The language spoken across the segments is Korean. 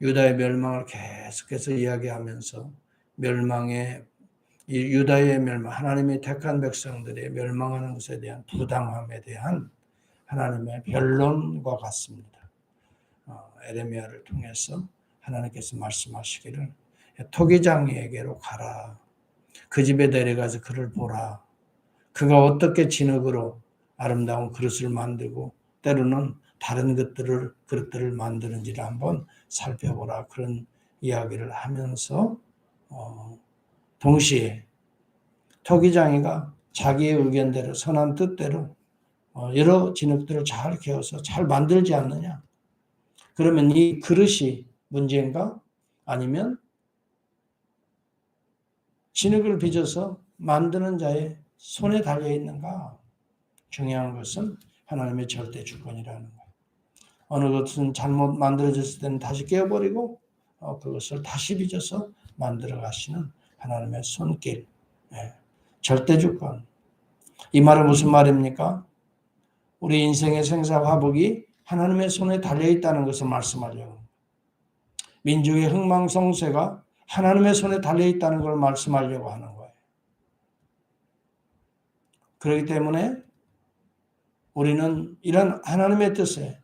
유다의 멸망을 계속해서 이야기하면서 멸망의 유다의 멸망, 하나님의 택한 백성들의 멸망하는 것에 대한 부당함에 대한 하나님의 변론과 같습니다. 에레미야를 통해서 하나님께서 말씀하시기를 토기장이에게로 가라. 그 집에 내려가서 그를 보라. 그가 어떻게 진흙으로 아름다운 그릇을 만들고 때로는 다른 그릇들을 만드는지를 한번 살펴보라. 그런 이야기를 하면서 동시에 토기장이가 자기의 의견대로 선한 뜻대로 여러 진흙들을 잘 개어서 잘 만들지 않느냐. 그러면 이 그릇이 문제인가? 아니면 진흙을 빚어서 만드는 자의 손에 달려있는가? 중요한 것은 하나님의 절대 주권이라는 거예요. 어느 것은 잘못 만들어졌을 때는 다시 깨어버리고 그것을 다시 빚어서 만들어 가시는 하나님의 손길, 절대 주권. 이 말은 무슨 말입니까? 우리 인생의 생사화복이 하나님의 손에 달려있다는 것을 말씀하려고. 민족의 흥망성쇠가 하나님의 손에 달려있다는 걸 말씀하려고 하는 거예요. 그렇기 때문에 우리는 이런 하나님의 뜻에,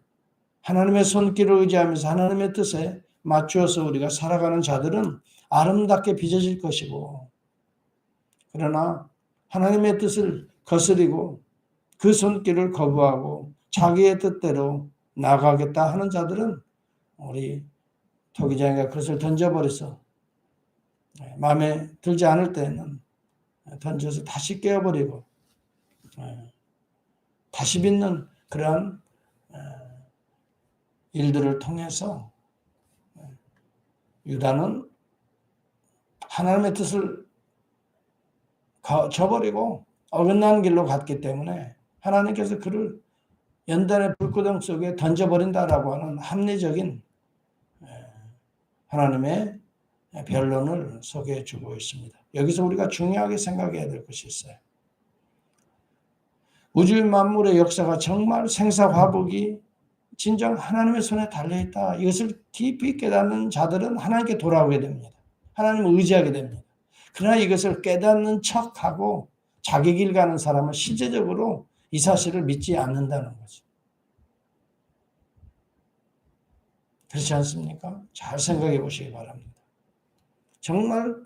하나님의 손길을 의지하면서 하나님의 뜻에 맞추어서 우리가 살아가는 자들은 아름답게 빚어질 것이고, 그러나 하나님의 뜻을 거스리고 그 손길을 거부하고 자기의 뜻대로 나가겠다 하는 자들은 우리 토기장이가 그것을 던져버려서 마음에 들지 않을 때는 던져서 다시 깨어버리고 다시 빚는 그러한 일들을 통해서 유다는 하나님의 뜻을 저버리고 어긋난 길로 갔기 때문에 하나님께서 그를 연단의 불구덩 속에 던져버린다라고 하는 합리적인 하나님의 변론을 소개해 주고 있습니다. 여기서 우리가 중요하게 생각해야 될 것이 있어요. 우주 만물의 역사가 정말 생사화복이 진정 하나님의 손에 달려있다. 이것을 깊이 깨닫는 자들은 하나님께 돌아오게 됩니다. 하나님을 의지하게 됩니다. 그러나 이것을 깨닫는 척하고 자기 길 가는 사람은 실제적으로 이 사실을 믿지 않는다는 거죠. 그렇지 않습니까? 잘 생각해 보시기 바랍니다. 정말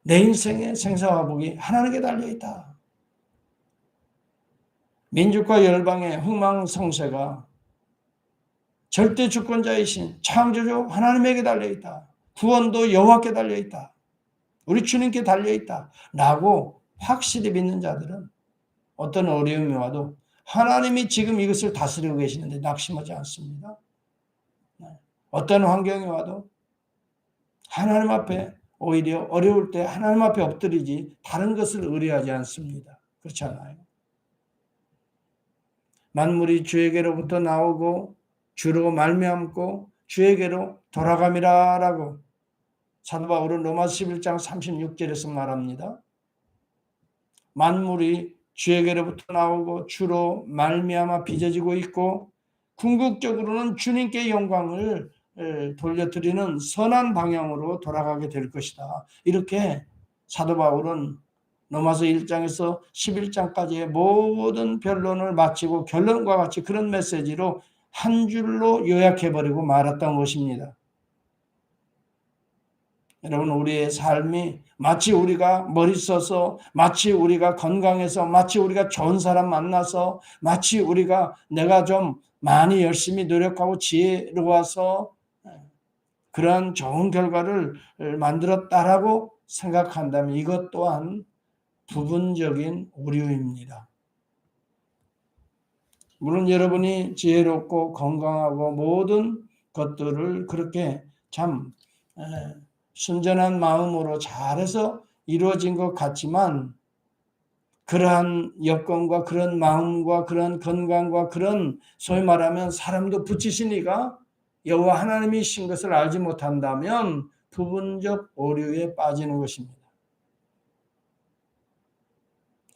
내 인생의 생사화복이 하나님께 달려있다. 민족과 열방의 흥망성쇠가 절대 주권자이신 창조주 하나님에게 달려있다. 구원도 여호와께 달려있다. 우리 주님께 달려있다. 라고 확실히 믿는 자들은 어떤 어려움이 와도 하나님이 지금 이것을 다스리고 계시는데 낙심하지 않습니다. 어떤 환경이 와도 하나님 앞에 오히려 어려울 때 하나님 앞에 엎드리지 다른 것을 의뢰하지 않습니다. 그렇지 않아요? 만물이 주에게로부터 나오고 주로 말미암고 주에게로 돌아감이라라고 사도 바울은 로마서 11장 36절에서 말합니다. 만물이 주에게로부터 나오고 주로 말미암아 빚어지고 있고 궁극적으로는 주님께 영광을 돌려드리는 선한 방향으로 돌아가게 될 것이다. 이렇게 사도 바울은 로마서 1장에서 11장까지의 모든 변론을 마치고 결론과 같이 그런 메시지로 한 줄로 요약해버리고 말았던 것입니다. 여러분, 우리의 삶이 마치 우리가 머리 써서, 마치 우리가 건강해서, 마치 우리가 좋은 사람 만나서, 마치 우리가 내가 좀 많이 열심히 노력하고 지혜로워서 그런 좋은 결과를 만들었다라고 생각한다면 이것 또한 부분적인 오류입니다. 물론 여러분이 지혜롭고 건강하고 모든 것들을 그렇게 참 순전한 마음으로 잘해서 이루어진 것 같지만 그러한 여건과 그런 마음과 그런 건강과 그런 소위 말하면 사람도 붙이신 이가 여호와 하나님이신 것을 알지 못한다면 부분적 오류에 빠지는 것입니다.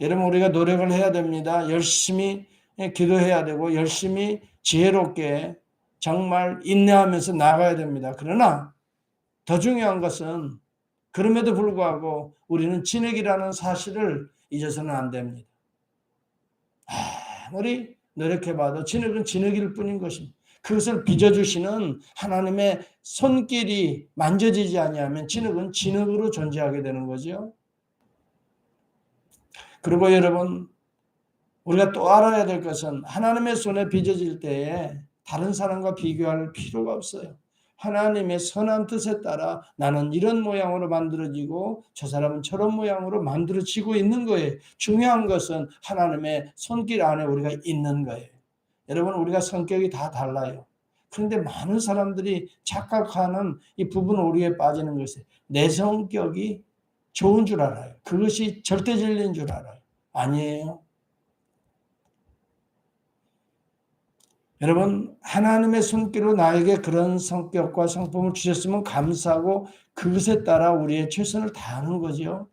여러분, 우리가 노력을 해야 됩니다. 열심히 기도해야 되고 열심히 지혜롭게 정말 인내하면서 나가야 됩니다. 그러나 더 중요한 것은 그럼에도 불구하고 우리는 진흙이라는 사실을 잊어서는 안 됩니다. 아무리 노력해봐도 진흙은 진흙일 뿐인 것입니다. 그것을 빚어주시는 하나님의 손길이 만져지지 아니하면 진흙은 진흙으로 존재하게 되는 거죠. 그리고 여러분, 우리가 또 알아야 될 것은 하나님의 손에 빚어질 때에 다른 사람과 비교할 필요가 없어요. 하나님의 선한 뜻에 따라 나는 이런 모양으로 만들어지고 저 사람은 저런 모양으로 만들어지고 있는 거예요. 중요한 것은 하나님의 손길 안에 우리가 있는 거예요. 여러분, 우리가 성격이 다 달라요. 그런데 많은 사람들이 착각하는 이 부분 오류에 빠지는 것이 내 성격이 좋은 줄 알아요. 그것이 절대 진리인 줄 알아요. 아니에요. 여러분, 하나님의 손길로 나에게 그런 성격과 성품을 주셨으면 감사하고 그것에 따라 우리의 최선을 다하는 거죠.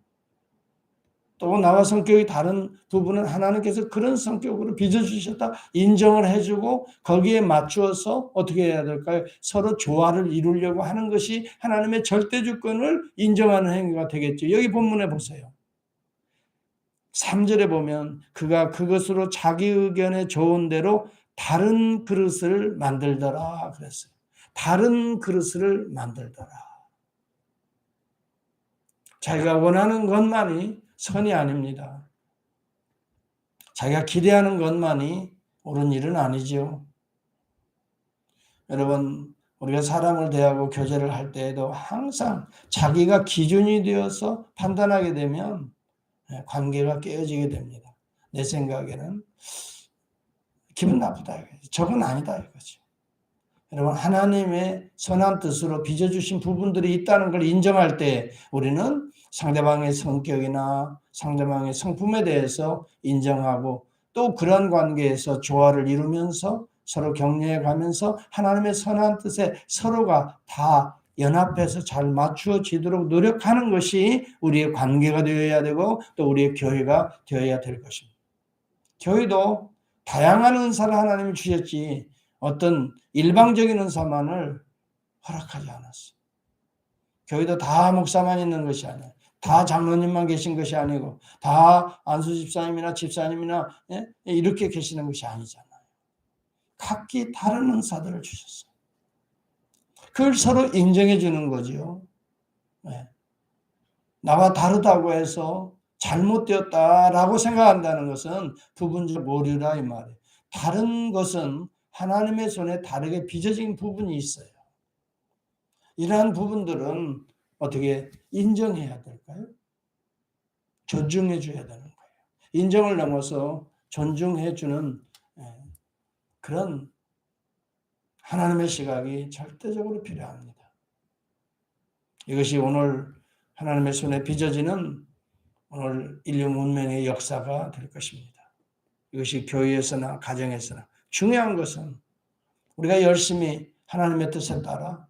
또 나와 성격이 다른 부분은 하나님께서 그런 성격으로 빚어주셨다 인정을 해주고 거기에 맞추어서 어떻게 해야 될까요? 서로 조화를 이루려고 하는 것이 하나님의 절대 주권을 인정하는 행위가 되겠죠. 여기 본문에 보세요. 3절에 보면 그가 그것으로 자기 의견에 좋은 대로 다른 그릇을 만들더라 그랬어요. 다른 그릇을 만들더라. 자기가 원하는 것만이 선이 아닙니다. 자기가 기대하는 것만이 옳은 일은 아니지요. 여러분, 우리가 사람을 대하고 교제를 할 때에도 항상 자기가 기준이 되어서 판단하게 되면 관계가 깨어지게 됩니다. 내 생각에는 기분 나쁘다 이거죠. 저건 아니다 이거죠. 여러분, 하나님의 선한 뜻으로 빚어주신 부분들이 있다는 걸 인정할 때 우리는 상대방의 성격이나 상대방의 성품에 대해서 인정하고 또 그런 관계에서 조화를 이루면서 서로 격려해 가면서 하나님의 선한 뜻에 서로가 다 연합해서 잘 맞추어지도록 노력하는 것이 우리의 관계가 되어야 되고 또 우리의 교회가 되어야 될 것입니다. 교회도 다양한 은사를 하나님이 주셨지 어떤 일방적인 은사만을 허락하지 않았어요. 교회도 다 목사만 있는 것이 아니에요. 다 장로님만 계신 것이 아니고 다 안수 집사님이나 집사님이나 이렇게 계시는 것이 아니잖아요. 각기 다른 은사들을 주셨어요. 그걸 서로 인정해 주는 거죠. 나와 다르다고 해서 잘못되었다라고 생각한다는 것은 부분적 오류라 이 말이에요. 다른 것은 하나님의 손에 다르게 빚어진 부분이 있어요. 이러한 부분들은 어떻게 인정해야 될까요? 존중해 줘야 되는 거예요. 인정을 넘어서 존중해 주는 그런 하나님의 시각이 절대적으로 필요합니다. 이것이 오늘 하나님의 손에 빚어지는 오늘 인류 문명의 역사가 될 것입니다. 이것이 교회에서나 가정에서나 중요한 것은 우리가 열심히 하나님의 뜻에 따라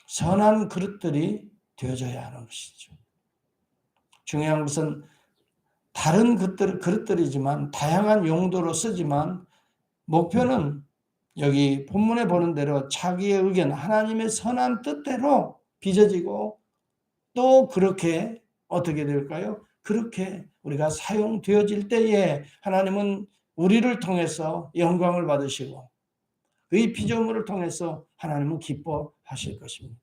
선한 그릇들이 되어져야 하는 것이죠. 중요한 것은 다른 그릇들이지만 다양한 용도로 쓰지만 목표는 여기 본문에 보는 대로 자기의 의견, 하나님의 선한 뜻대로 빚어지고 또 그렇게 어떻게 될까요? 그렇게 우리가 사용되어질 때에 하나님은 우리를 통해서 영광을 받으시고 그 피조물을 통해서 하나님은 기뻐하실 것입니다.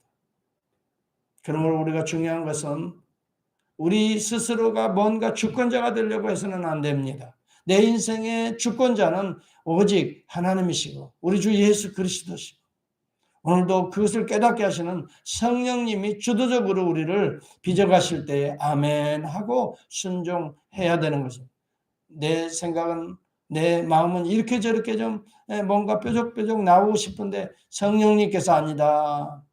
그러므로 우리가 중요한 것은 우리 스스로가 뭔가 주권자가 되려고 해서는 안 됩니다. 내 인생의 주권자는 오직 하나님이시고 우리 주 예수 그리스도시고 오늘도 그것을 깨닫게 하시는 성령님이 주도적으로 우리를 빚어가실 때에 아멘 하고 순종해야 되는 것입니다. 내 생각은 내 마음은 이렇게 저렇게 좀 뭔가 뾰족뾰족 나오고 싶은데 성령님께서 아니다.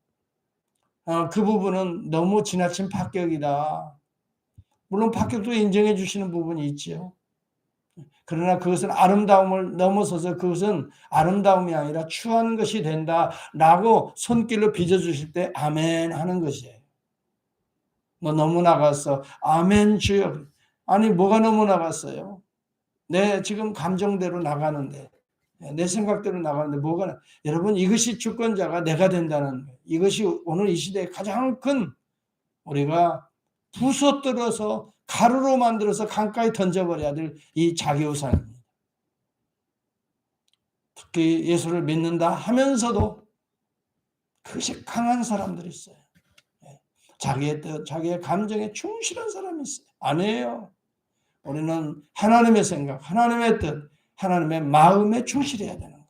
그 부분은 너무 지나친 파격이다. 물론 파격도 인정해 주시는 부분이 있죠. 그러나 그것은 아름다움을 넘어서서 그것은 아름다움이 아니라 추한 것이 된다라고 손길로 빚어주실 때 아멘 하는 것이에요. 너 너무 나갔어. 아멘 주여. 아니 뭐가 너무 나갔어요? 내 지금 감정대로 나가는데 내 생각대로 나가는데 뭐가 여러분 이것이 주권자가 내가 된다는 거예요. 이것이 오늘 이 시대의 가장 큰 우리가 부숴뜨려서 가루로 만들어서 강가에 던져버려야 될 이 자기우상입니다. 특히 예수를 믿는다 하면서도 그것이 강한 사람들이 있어요. 자기의 뜻, 자기의 감정에 충실한 사람이 있어요. 아니에요. 우리는 하나님의 생각, 하나님의 뜻, 하나님의 마음에 충실해야 되는 거예요.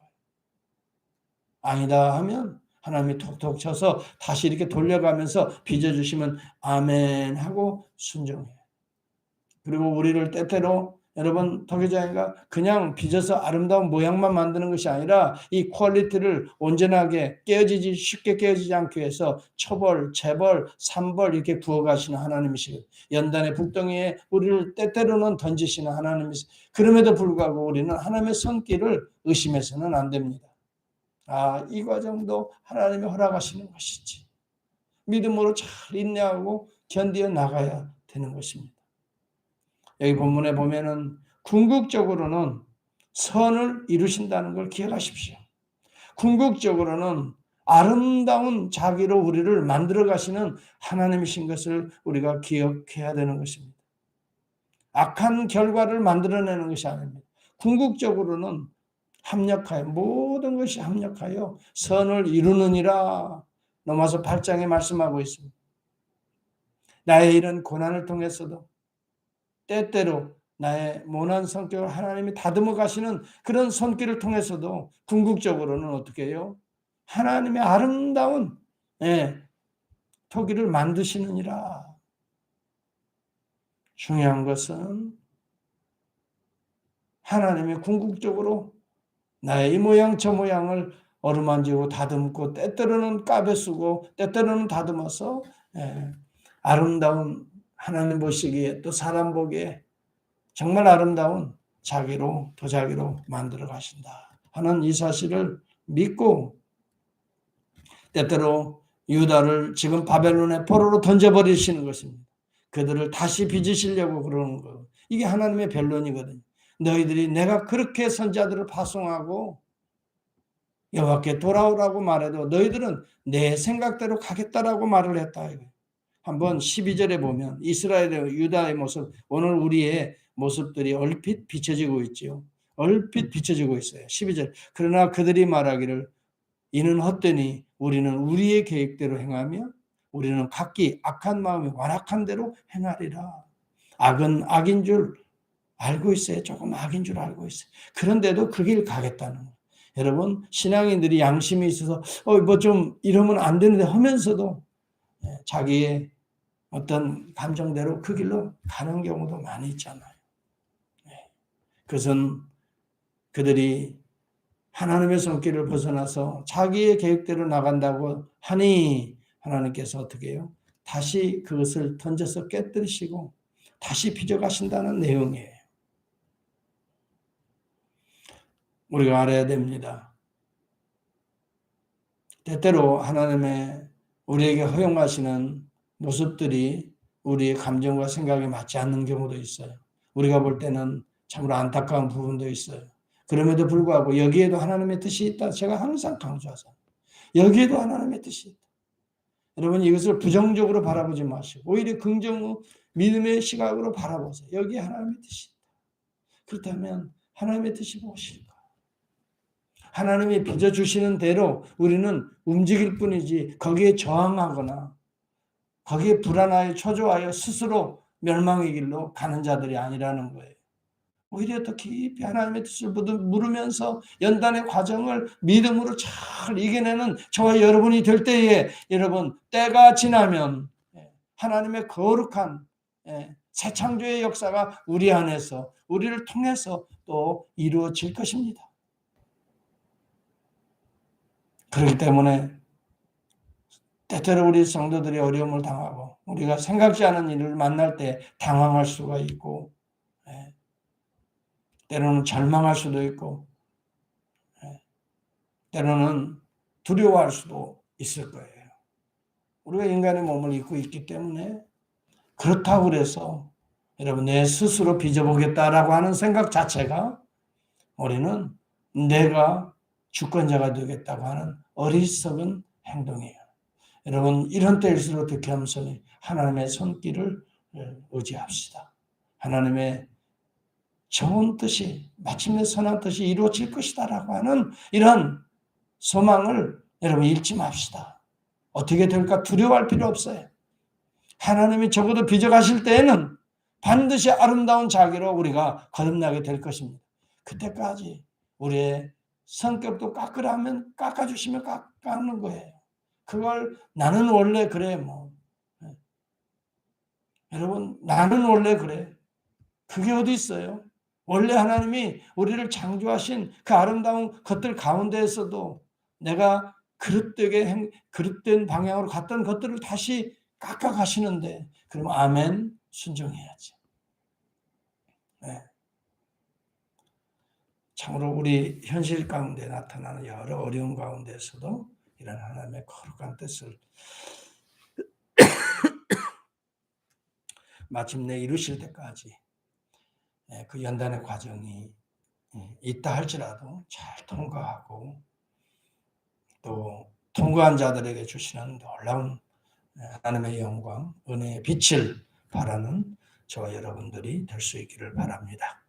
아니다 하면 하나님이 톡톡 쳐서 다시 이렇게 돌려가면서 빚어주시면 아멘 하고 순종해요. 그리고 우리를 때때로 여러분 토기장이가 그냥 빚어서 아름다운 모양만 만드는 것이 아니라 이 퀄리티를 온전하게 쉽게 깨어지지 않기 위해서 초벌, 재벌, 삼벌 이렇게 부어가시는 하나님이시고 연단의 북덩이에 우리를 때때로는 던지시는 하나님이시고 그럼에도 불구하고 우리는 하나님의 손길을 의심해서는 안 됩니다. 이 과정도 하나님이 허락하시는 것이지. 믿음으로 잘 인내하고 견디어 나가야 되는 것입니다. 여기 본문에 보면은 궁극적으로는 선을 이루신다는 걸 기억하십시오. 궁극적으로는 아름다운 자기로 우리를 만들어 가시는 하나님이신 것을 우리가 기억해야 되는 것입니다. 악한 결과를 만들어내는 것이 아닙니다. 궁극적으로는 합력하여 모든 것이 합력하여 선을 이루느니라. 로마서 8장에 말씀하고 있습니다. 나의 이런 고난을 통해서도 때때로 나의 모난 성격을 하나님이 다듬어 가시는 그런 손길을 통해서도 궁극적으로는 어떻게 해요? 하나님의 아름다운 토기를 만드시느니라. 중요한 것은 하나님이 궁극적으로 나의 이 모양 저 모양을 어루만지고 다듬고 때때로는 까베 쓰고 때때로는 다듬어서 아름다운 하나님 보시기에 또 사람 보기에 정말 아름다운 자기로 도자기로 만들어 가신다 하는 이 사실을 믿고 때때로 유다를 지금 바벨론의 포로로 던져버리시는 것입니다. 그들을 다시 빚으시려고 그러는 거. 이게 하나님의 변론이거든요. 너희들이 내가 그렇게 선자들을 파송하고 여호와께 돌아오라고 말해도 너희들은 내 생각대로 가겠다라고 말을 했다. 한번 12절에 보면 이스라엘의 유다의 모습, 오늘 우리의 모습들이 얼핏 비춰지고 있지요. 얼핏 비춰지고 있어요. 12절. 그러나 그들이 말하기를 이는 헛되니 우리는 우리의 계획대로 행하며 우리는 각기 악한 마음이 완악한 대로 행하리라. 악은 악인 줄 알고 있어요. 조금 악인 줄 알고 있어요. 그런데도 그 길 가겠다는 거예요. 여러분 신앙인들이 양심이 있어서 뭐 좀 이러면 안 되는데 하면서도 자기의 어떤 감정대로 그 길로 가는 경우도 많이 있잖아요. 그것은 그들이 하나님의 손길을 벗어나서 자기의 계획대로 나간다고 하니 하나님께서 어떻게 해요? 다시 그것을 던져서 깨뜨리시고 다시 빚어가신다는 내용이에요. 우리가 알아야 됩니다. 때때로 하나님의 우리에게 허용하시는 모습들이 우리의 감정과 생각에 맞지 않는 경우도 있어요. 우리가 볼 때는 참으로 안타까운 부분도 있어요. 그럼에도 불구하고 여기에도 하나님의 뜻이 있다. 제가 항상 강조하잖아요. 여기에도 하나님의 뜻이 있다. 여러분 이것을 부정적으로 바라보지 마시고 오히려 긍정 믿음의 시각으로 바라보세요. 여기에 하나님의 뜻이 있다. 그렇다면 하나님의 뜻이 무엇일까? 하나님이 빚어주시는 대로 우리는 움직일 뿐이지 거기에 저항하거나 거기에 불안하여 초조하여 스스로 멸망의 길로 가는 자들이 아니라는 거예요. 오히려 더 깊이 하나님의 뜻을 물으면서 연단의 과정을 믿음으로 잘 이겨내는 저와 여러분이 될 때에 여러분 때가 지나면 하나님의 거룩한 새 창조의 역사가 우리 안에서 우리를 통해서 또 이루어질 것입니다. 그렇기 때문에 때때로 우리 성도들이 어려움을 당하고 우리가 생각지 않은 일을 만날 때 당황할 수가 있고 때로는 절망할 수도 있고 때로는 두려워할 수도 있을 거예요. 우리가 인간의 몸을 입고 있기 때문에 그렇다고 그래서 여러분 내 스스로 빚어보겠다라고 하는 생각 자체가 우리는 내가 주권자가 되겠다고 하는 어리석은 행동이에요. 여러분 이런 때일수록 어떻게 하면 하나님의 손길을 의지합시다. 하나님의 좋은 뜻이 마침내 선한 뜻이 이루어질 것이다라고 하는 이런 소망을 여러분 잃지 맙시다. 어떻게 될까 두려워할 필요 없어요. 하나님이 적어도 빚어가실 때에는 반드시 아름다운 자기로 우리가 거듭나게 될 것입니다. 그때까지 우리의 성격도 깎으라면 깎아주시면 깎는 거예요. 그걸 나는 원래 그래 뭐. 여러분 나는 원래 그래. 그게 어디 있어요? 원래 하나님이 우리를 창조하신 그 아름다운 것들 가운데에서도 내가 그릇된 방향으로 갔던 것들을 다시 깎아 가시는데 그럼 아멘 순종해야지. 네. 참으로 우리 현실 가운데 나타나는 여러 어려운 가운데서도 이런 하나님의 거룩한 뜻을 마침내 이루실 때까지 그 연단의 과정이 있다 할지라도 잘 통과하고 또 통과한 자들에게 주시는 놀라운 하나님의 영광, 은혜의 빛을 바라는 저와 여러분들이 될 수 있기를 바랍니다.